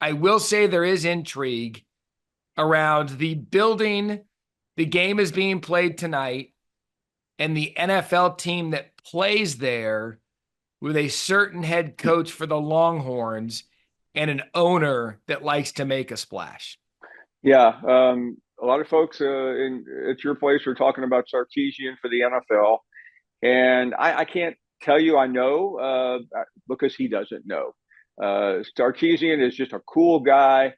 I will say there is intrigue around the building. The game is being played tonight, and the NFL team that plays there with a certain head coach for the Longhorns and an owner that likes to make a splash. Yeah, a lot of folks at your place are talking about Sarkisian for the NFL, and I can't tell you I know because he doesn't know. Sarkisian is just a cool guy.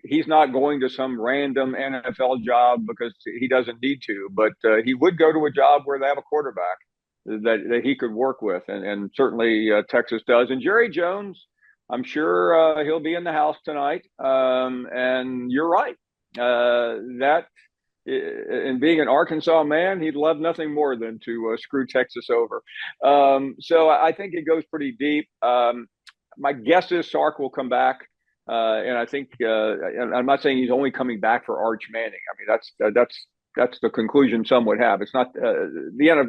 He's not going to some random NFL job because he doesn't need to, but he would go to a job where they have a quarterback that he could work with, and certainly Texas does. And Jerry Jones, I'm sure he'll be in the house tonight. And you're right. That and being an Arkansas man, he'd love nothing more than to screw Texas over. So I think it goes pretty deep. My guess is Sark will come back. And I think and I'm not saying he's only coming back for Arch Manning. I mean, that's the conclusion some would have. It's not the end of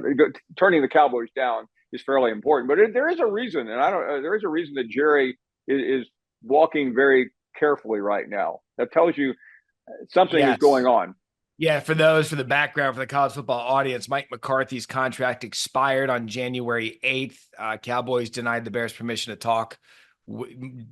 turning the Cowboys down is fairly important, but there is a reason, and I don't. There is a reason that Jerry is walking very carefully right now. That tells you something is going Yes. on. Yeah, for the background for the college football audience, Mike McCarthy's contract expired on January 8th. Cowboys denied the Bears permission to talk,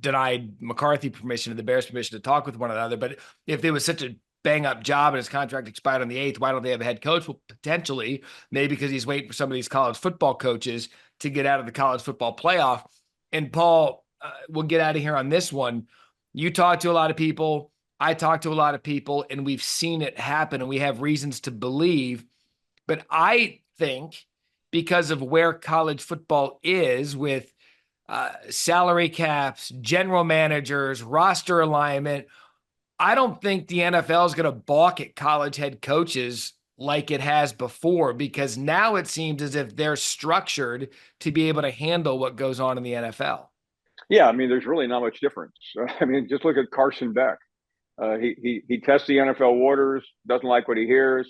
denied McCarthy permission and the Bears permission to talk with one another. But if there was such a bang up job and his contract expired on the 8th, why don't they have a head coach? Well, potentially, maybe because he's waiting for some of these college football coaches to get out of the college football playoff. And Paul, we'll get out of here on this one. You talk to a lot of people. I talk to a lot of people, and we've seen it happen, and we have reasons to believe. But I think because of where college football is with salary caps, general managers, roster alignment, I don't think the NFL is going to balk at college head coaches like it has before, because now it seems as if they're structured to be able to handle what goes on in the NFL. Yeah, I mean, there's really not much difference. I mean, just look at Carson Beck. He tests the NFL waters, doesn't like what he hears.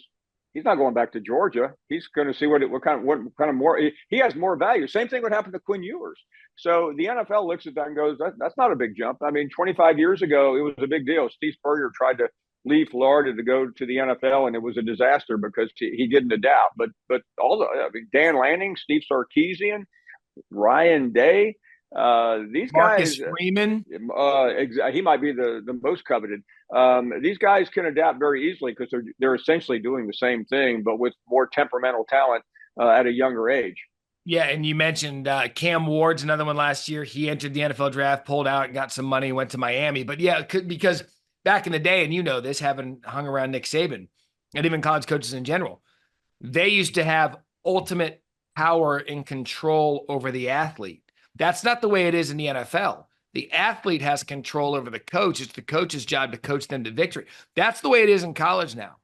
He's not going back to Georgia. He's going to see what kind of more he has more value. Same thing would happen to Quinn Ewers. So the NFL looks at that and goes, that's not a big jump. I mean, 25 years ago, it was a big deal. Steve Spurrier tried to leave Florida to go to the NFL, and it was a disaster because he didn't adapt. But I mean, Dan Lanning, Steve Sarkisian, Ryan Day. These Marcus guys, Freeman. he might be the most coveted. These guys can adapt very easily because they're essentially doing the same thing, but with more temperamental talent at a younger age. Yeah, and you mentioned Cam Ward's another one last year. He entered the NFL draft, pulled out, and got some money, went to Miami. But yeah, because back in the day, and you know this, having hung around Nick Saban and even college coaches in general, they used to have ultimate power and control over the athlete. That's not the way it is in the NFL. The athlete has control over the coach. It's the coach's job to coach them to victory. That's the way it is in college now.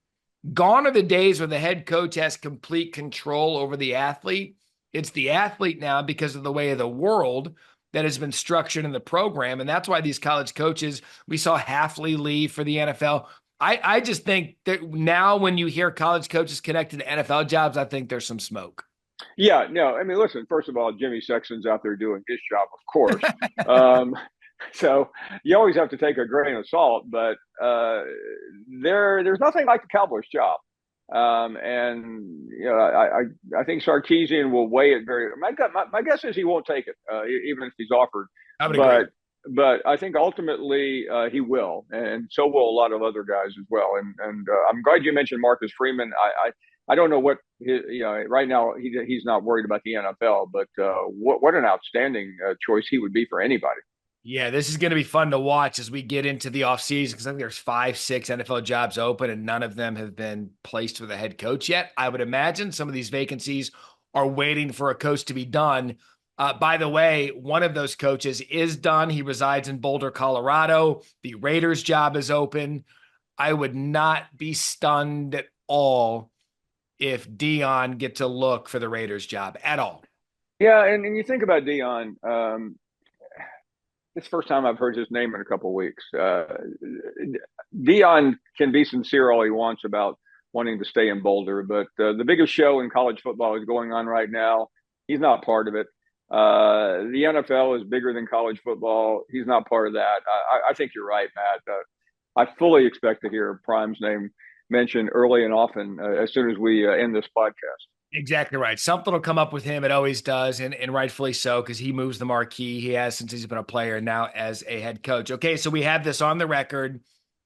Gone are the days where the head coach has complete control over the athlete. It's the athlete now because of the way of the world that has been structured in the program. And that's why these college coaches, we saw Hafley leave for the NFL. I just think that now when you hear college coaches connected to NFL jobs, I think there's some smoke. Yeah, no, I mean, listen, first of all, Jimmy Sexton's out there doing his job, of course. Um, so you always have to take a grain of salt, but there's nothing like the Cowboys' job. And you know, I think Sarkisian will weigh it very. My guess is he won't take it, even if he's offered. I would agree. But I think ultimately he will, and so will a lot of other guys as well. And I'm glad you mentioned Marcus Freeman. I don't know what right now he's not worried about the NFL, but what an outstanding choice he would be for anybody. Yeah, this is going to be fun to watch as we get into the offseason because I think there's 5, 6 NFL jobs open and none of them have been placed with a head coach yet. I would imagine some of these vacancies are waiting for a coach to be done. By the way, one of those coaches is done. He resides in Boulder, Colorado. The Raiders job is open. I would not be stunned at all if Deion gets a look for the Raiders job at all. Yeah, and you think about Deion. It's the first time I've heard his name in a couple of weeks. Deion can be sincere all he wants about wanting to stay in Boulder, but the biggest show in college football is going on right now. He's not part of it. The NFL is bigger than college football. He's not part of that. I think you're right, Matt. I fully expect to hear Prime's name mentioned early and often as soon as we end this podcast. Exactly right. Something will come up with him. It always does, and rightfully so, because he moves the marquee. He has since he's been a player, now as a head coach. Okay, so we have this on the record.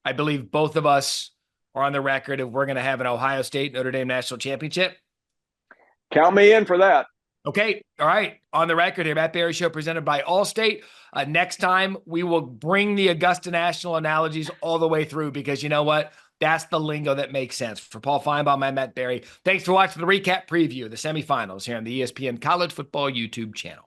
I believe both of us are on the record if we're going to have an Ohio State Notre Dame national championship. Count me in for that. Okay, all right. On the record here, Matt Barrie Show presented by Allstate. Next time, we will bring the Augusta National analogies all the way through because you know what? That's the lingo that makes sense. For Paul Finebaum, I'm Matt Barrie. Thanks for watching the recap preview of the semifinals here on the ESPN College Football YouTube channel.